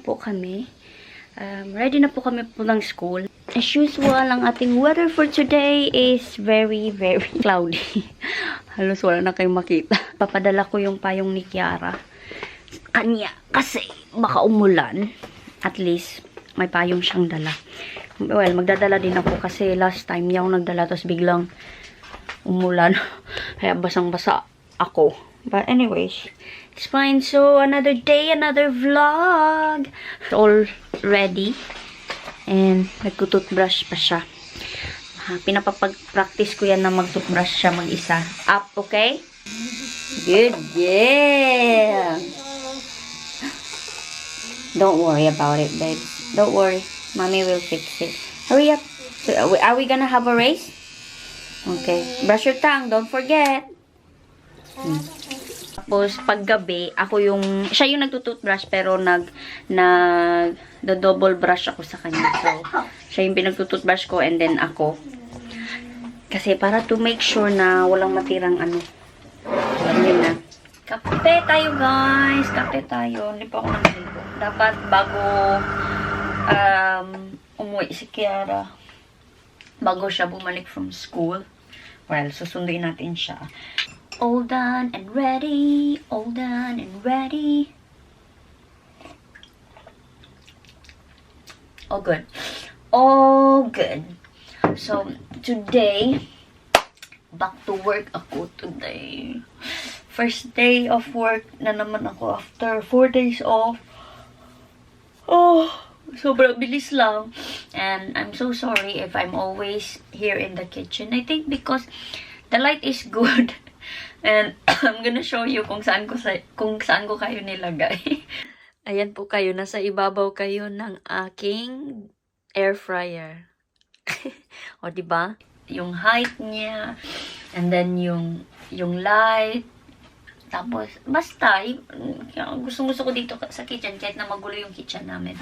po kami. Ready na po kami pulang school. As usual, ang ating weather for today is very, very cloudy. Halos wala na kayong makita. Papadala ko yung payong ni Kiara. Kanya, kasi baka umulan. At least, may payong siyang dala. Well, magdadala din ako kasi last time niya ako nagdala tapos biglang umulan. Kaya basang-basa ako. But anyways, it's fine. So, another day, another vlog. It's all ready. And nagtututbrush pa siya. Pinapapag-practice ko yan na mag-toothbrush siya mag-isa. Up, okay? Good, yeah! Don't worry about it, babe. Don't worry. Mommy will fix it. Hurry up. So, are we gonna have a race? Okay. Brush your tongue. Don't forget. Tapos, paggabi, siya yung nagtututbrush, pero double brush ako sa kanya. So, siya yung pinagtututbrush ko, and then ako. Kasi, para to make sure na walang matirang ano. Alam yun na. Kape tayo, guys. Kape tayo. Hindi pa ako nagaligo. Dapat, bago umuwi si Kiara, bago siya bumalik from school, well, susunduin natin siya. All done and ready. All done and ready. All good. All good. So, today, back to work ako today. First day of work na naman ako after 4 days off. Oh, sobrang bilis lang. And I'm so sorry if I'm always here in the kitchen. I think because the light is good. And I'm gonna show you kung saan ko kayo nilagay. Ayan po kayo. Nasa ibabaw kayo ng aking air fryer. O, diba? Yung height niya. And then yung light. Tapos, basta, gusto ko dito sa kitchen, kahit na magulo yung kitchen namin.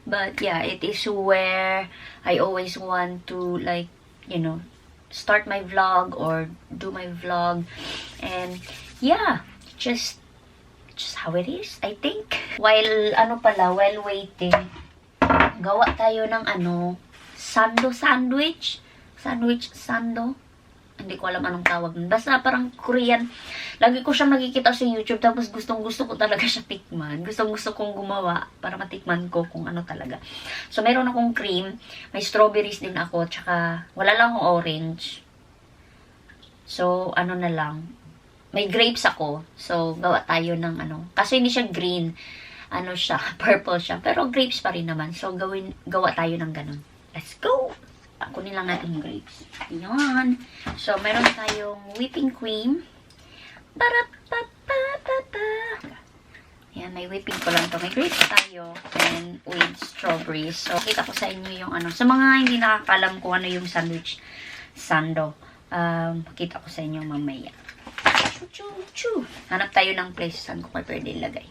But, yeah, it is where I always want to, like, you know, start my vlog or do my vlog. And, yeah, just how it is, I think. While waiting, gawa tayo ng, sandwich. Hindi ko alam anong tawag nun. Basta parang Korean. Lagi ko siyang nakikita sa YouTube. Tapos gustong-gusto ko talaga siya tikman. Gustong-gusto kong gumawa para matikman ko kung ano talaga. So, meron akong cream. May strawberries din ako. Tsaka, wala lang akong orange. So, ano na lang. May grapes ako. So, gawa tayo ng Kasi hindi siya green. Siya, purple siya. Pero grapes pa rin naman. So, gawa tayo ng ganun. Let's go! Kunin lang natin yung grapes. Ayan. So, meron tayong whipping cream. Ayan, may whipping ko lang to. May grapes tayo. And with strawberries. So, kita ko sa inyo yung Sa mga hindi nakakalam kung ano yung sandwich sando. Kita ko sa inyo mamaya. Choo-choo-choo. Hanap tayo ng place saan ko pa pwede ilagay.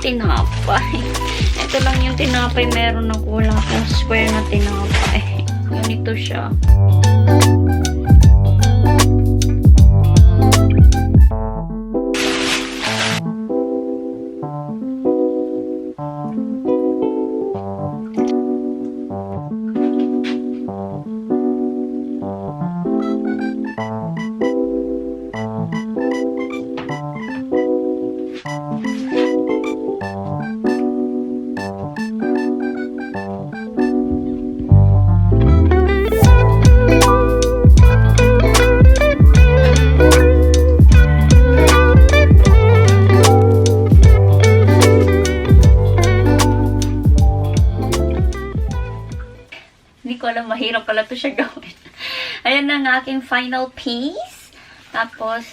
Tinapay. Ito lang yung tinapay meron ako. Wala akong square na tinapay. Ganito siya. mahirap pala to siya gawin. Ayan na ang aking final piece. Tapos,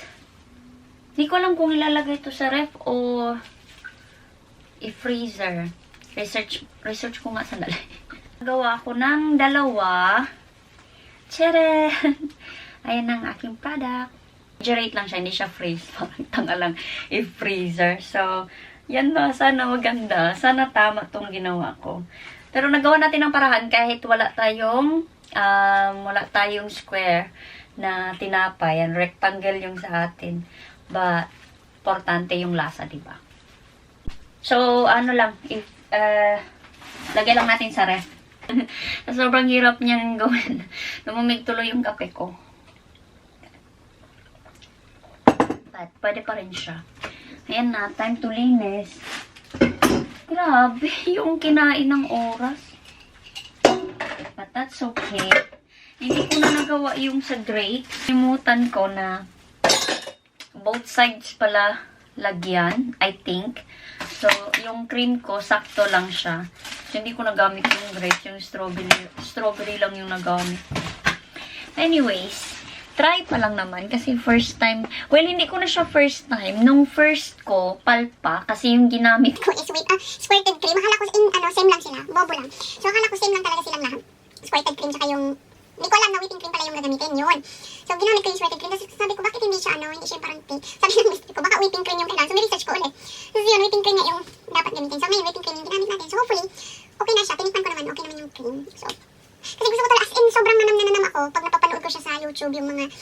hindi ko alam kung ilalagay ito sa ref o i-freezer. Research ko nga sandali. Gawa ako ng dalawa. Tcharan! Ayan ang aking product. Refrigerate lang siya, hindi siya freeze. Parang tanga lang i-freezer. So, yan na. Sana maganda. Sana tama tong ginawa ko. Pero nagawa natin ng paraan kahit wala tayong square na tinapay. Yan, rectangle yung sa atin. But, importante yung lasa, diba? So, ano lang, lagay lang natin sa ref. Sobrang hirap niyang gawin. Lumamig tuloy yung kape ko. But, pwede pa rin siya. Ayan na, time to linis. Grabe, yung kinain ng oras. But that's okay. Hindi ko na nagawa yung sa grate. Limutan ko na both sides pala lagyan, I think. So, yung cream ko, sakto lang siya. So, hindi ko nagamit yung grate. Yung strawberry lang yung nagamit. Anyways, try pa lang naman. Kasi first time, well, hindi ko na siya first time. Nung first ko, palpa. Kasi yung ginamit ko is squirted cream. Akala ko same lang sila. Bobo lang. So, akala ko same lang talaga silang lahat. Squirted cream, tsaka yung hindi ko alam na whipping cream pala yung gagamitin. Yun. So, ginamit ko yung squirted cream. Tapos sabi ko, bakit hindi siya, hindi siya parang tea? Sabi ng mister ko, baka whipping cream yung kailangan. So, may research ko ulit. Tapos yun, whipping cream nga yung dapat gamitin. So, ngayon, whipping cream yung ginamit natin. So, hopefully, okay na siya. Tinikman ko naman, okay naman yung cream. So, kasi gusto ko talaga, as in, sobrang nanam ako pag napapanood ko siya sa YouTube, yung mga,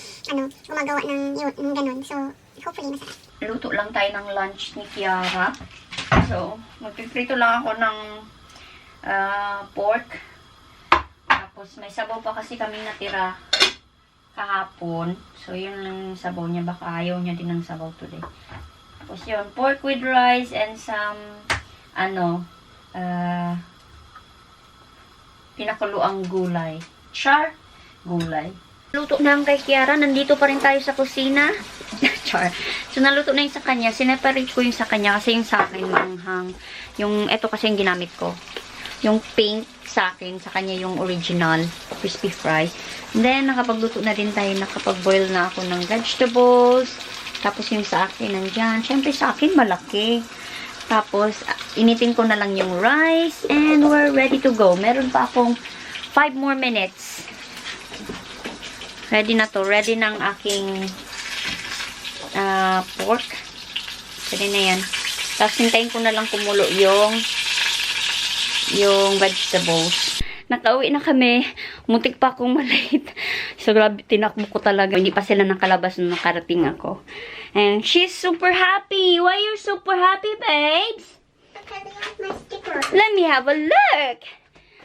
gumagawa ng ganun. So, hopefully, masarap. luto lang tayo ng lunch ni Kiara. So, magpiprito lang ako ng pork. Tapos, may sabaw pa kasi kami natira kahapon. So, yun lang yung sabaw niya. Baka ayaw niya din ng sabaw today. Tapos, yun. Pork with rice and some, pinakuluang gulay. Char? Gulay. Luto na ang kay Kiara. Nandito pa rin tayo sa kusina. Char. So, naluto na yung sa kanya. Sineparate ko yung sa kanya kasi yung sa akin maanghang. Yung, eto kasi yung ginamit ko. Yung pink sa akin, sa kanya yung original crispy fry. And then, nakapagluto na din tayo. Nakapag-boil na ako ng vegetables. Tapos yung sa akin, nandyan. Siyempre sa akin, malaki. Tapos, initin ko na lang yung rice. And we're ready to go. Meron pa akong 5 more minutes. Ready na to. Ready ng aking pork. Ready na yan. Tapos, hintayin ko na lang kumulo yung vegetables. Nakauwi na kami. Muntik pa akong malate. So, grabe, tinakbo ko talaga. Hindi pa sila nakalabas nung nakarating ako. And she's super happy. Why you super happy, babes? Because I like my sticker. Let me have a look.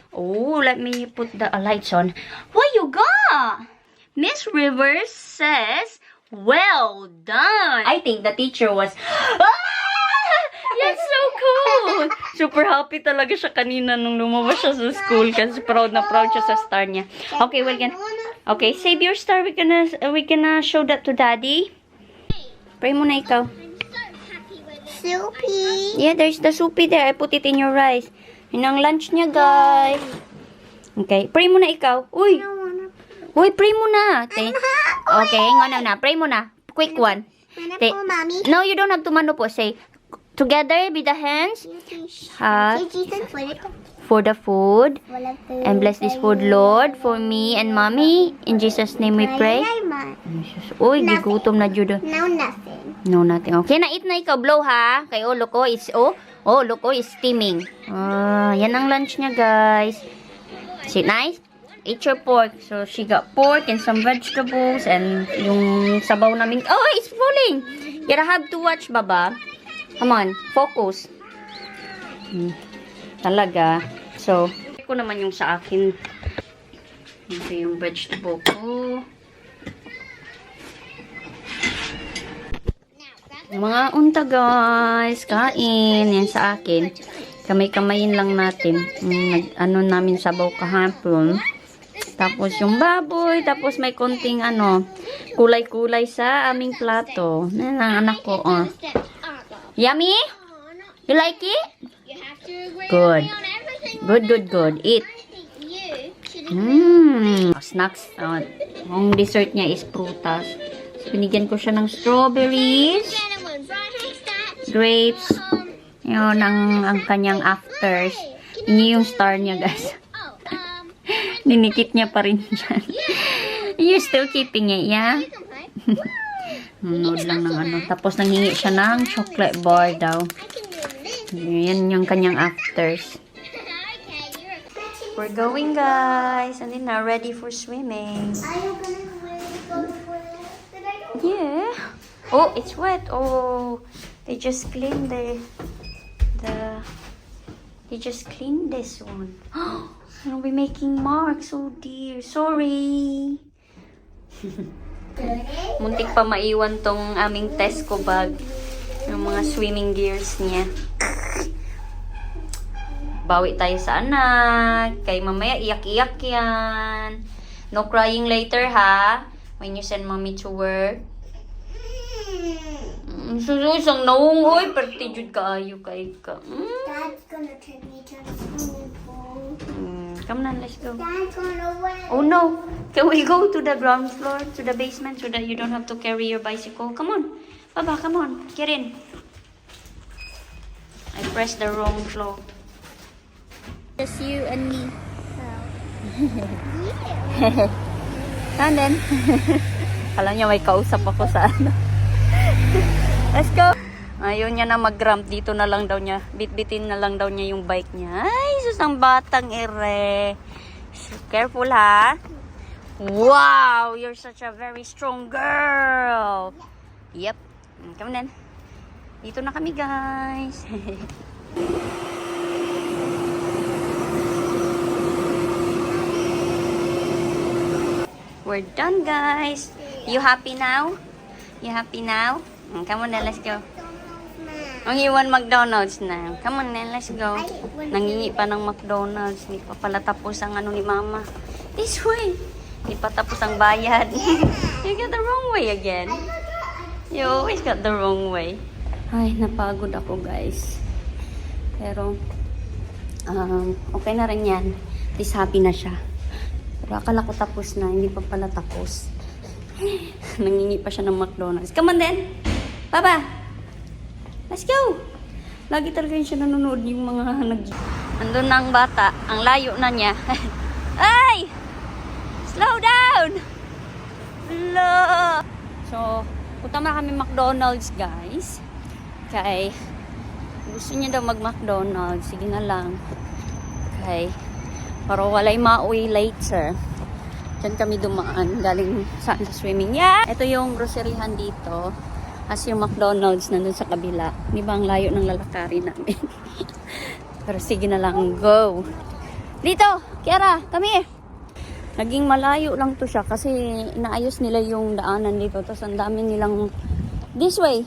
Oh, let me put the lights on. What you got? Miss Rivers says, well done. I think the teacher was, that's so cool. Super happy talaga siya kanina nung lumabas siya sa school kasi proud na proud siya sa star niya. Okay, okay, save your star. We gonna show that to Daddy. Pray muna ikaw. Soupy. Yeah, there's the soupy there. I put it in your rice. Yun ang lunch niya, guys. Okay, pray muna ikaw. Uy, pray muna. Okay, hang on na. Pray muna. Quick one. Mommy. No, you don't have to mano po. Say, together with the hands. For the food. And bless this food, Lord, for me and Mommy. In Jesus' name we pray. Uy, gigutom na judo. No, nothing. No, nothing. Okay, na-eat na ikaw. Blow, ha? Kay look, is steaming. Yan ang lunch niya, guys. See, nice? Eat your pork. So, she got pork and some vegetables and yung sabaw namin. Oh, it's falling! You have to watch, Baba. Come on, focus. Talaga. So, ko naman yung sa akin. Ito yung vegetable ko. Mga unta, guys. Kain. Yan sa akin. Kamay-kamayin lang natin. Ano namin sabaw kahapon. Tapos yung baboy. Tapos may konting kulay-kulay sa aming plato. Yan ang anak ko. Yummy? You like it? Good. Good. Eat. Snacks. Ang dessert niya is prutas. So, binigyan ko siya ng strawberries, grapes, yun ang kanyang afters. Yun yung star niya, guys. Ninikit niya pa rin dyan. You still keeping it, yeah? Nunod lang ng ano. Tapos nanghingi siya ng chocolate bar daw. Yan yung kanyang afters. We're going, guys. And then now ready for swimming. Are you gonna go for it? Yeah. Oh, it's wet. Oh, they just cleaned they just cleaned this one. I'll be making marks. Oh dear. Sorry. Muntik pa maiwan tong aming Tesco bag. Yung mga swimming gears niya. Bawi tayo sa anak. Kay mamaya iyak-iyak yan. No crying later, ha? When you send mommy to work. Susang naungoy. Pertijud ka ayo kay ka. Dad's gonna take me to the swimming pool. Come on, let's go. Dad's gonna win. Oh no. Can we go to the ground floor, to the basement, so that you don't have to carry your bicycle? Come on. Baba, come on. Get in. I pressed the wrong floor. Just you and me. And then, alam niya may kausap ako sa ano. Let's go. Ayaw niya na mag-ramp. Dito na lang daw niya. Bitbitin na lang daw niya yung bike niya. Ay, sus ang batang ere. So, careful, ha? Wow! You're such a very strong girl. Yep. Come on. Dito na kami, guys. We're done, guys. You happy now? You happy now? Come on, then, let's go. Ang iwan McDonald's na. Come on, then, let's go. Nangingi pa ng McDonald's. Hindi pa pala tapos ang ano ni Mama. This way. Hindi pa tapos ang bayad. You got the wrong way again. You always got the wrong way. Ay, napagod ako, guys. Pero, okay na rin yan. At least happy na siya. Pero akala ko tapos na. Hindi pa pala tapos. Nangingi pa siya ng McDonald's. Come on, then. Papa. Let's go. Lagi talaga yun siya nanonood yung mga Andun na ang bata. Ang layo na niya. Ay! Slow down! Hello! So, punta na kami McDonald's, guys. Kay, gusto niya daw mag-McDonald's. Sige na lang. Okay. Para walay mauwi later. Diyan kami dumaan. Galing sa swimming. Yeah! Ito yung groceryhan dito. As yung McDonald's nandun sa kabila. Di ba ang layo ng lalakarin namin? Pero sige na lang. Go! Dito! Kiara! Come here! Naging malayo lang to siya kasi inaayos nila yung daanan dito. Tapos ang dami nilang this way.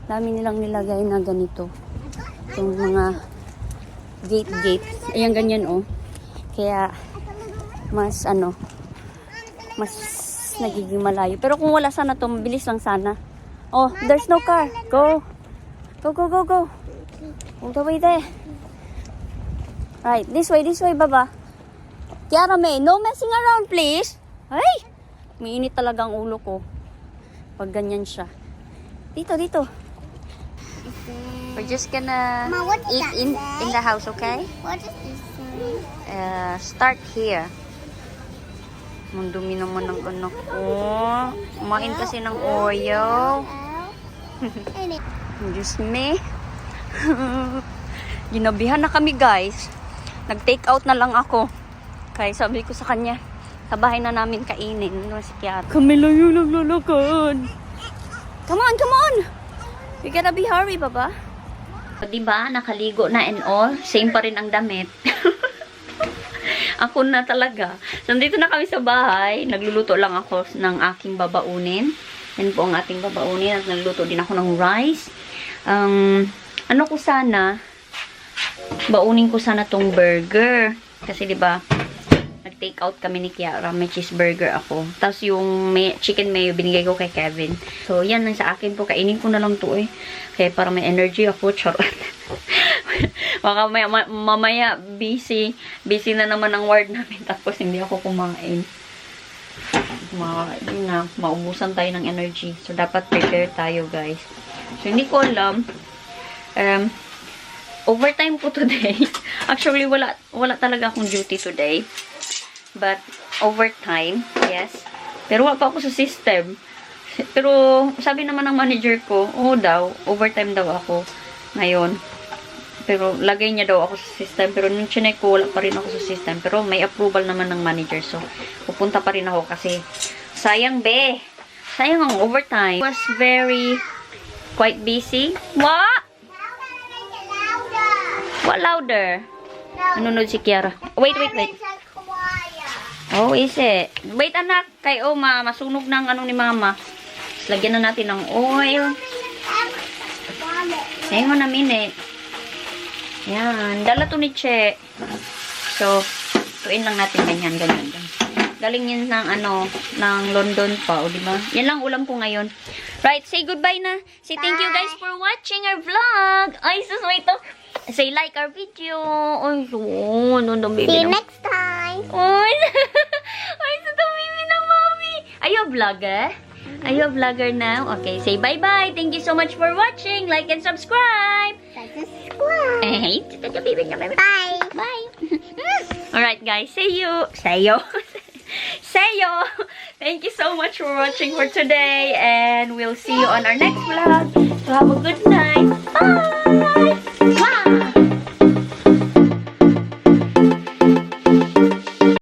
Dami nilang nilagay na ganito. Yung mga gate. Ayan ganyan oh. Kaya mas nagiging malayo. Pero kung wala sana to, mabilis lang sana. Oh, there's no car. Go. Go. All the way there. Right, this way, baba. Kiara May, no messing around, please. Ay! Mainit talaga ang ulo ko. Pag ganyan siya. Dito. We're just gonna Ma, what is eat that, in Dad? the house, okay? What is this? Start here. Ang dumi naman ng anak ko. Kumain kasi ng Oreo. Just me. Ginabihan na kami, guys. Nag-take out na lang ako. Kaya sabi ko sa kanya, sa bahay na namin kainin. Si Kiara. Kami lang yung naglalakad. Come on. We gotta be hurry, baba. Diba, nakaligo na and all. Same pa rin ang damit. Ako na talaga. So, nandito na kami sa bahay. Nagluluto lang ako ng aking babaunin. Yan po ang ating babaunin. At nagluluto din ako ng rice. Ano ko sana, baunin ko sana tong burger. Kasi diba, nag-take out kami ni Kiara. May cheeseburger ako. Tapos yung chicken mayo, binigay ko kay Kevin. So, yan lang sa akin po. Kainin ko na lang to eh. Kaya para may energy ako. Charot. Baka mamaya busy na naman ang ward namin tapos hindi ako kumain. Yun na, maubusan tayo ng energy. So, dapat prepare tayo, guys. So, hindi ko alam. Overtime po today. Actually, wala talaga akong duty today. But, overtime, yes. Pero wala pa ako sa system. Pero, sabi naman ng manager ko, daw, overtime daw ako ngayon. Pero, lagay niya daw ako sa system. Pero, nung chinek ko, wala pa rin ako sa system. Pero, may approval naman ng manager. So, pupunta pa rin ako kasi, sayang be. Sayang ang overtime. Was very, quite busy. What? What louder? Nanonood si Kiara. Wait. Oh, is it? Wait, anak. Kay masunog ng ano ni mama. Lagyan na natin ng oil. Hang on a minute. Yan. Dala to ni Che. So, tuin lang natin ganyan. Galing yan ng ng London pa, o diba? Yan lang ulam ko ngayon. Right, say goodbye na. Say thank you guys for watching our vlog. Ay, sus, wait to. Say like our video. Ay, baby. See you next time. Ay, sus, baby ng mommy. Are you a vlogger? Are you a vlogger now? Okay, say bye-bye. Thank you so much for watching. Like and subscribe. Subscribe. Hey, Bye. bye. Alright, guys. See you. Sayo. Thank you so much for watching for today. And we'll see you on our next vlog. So have a good night. Bye.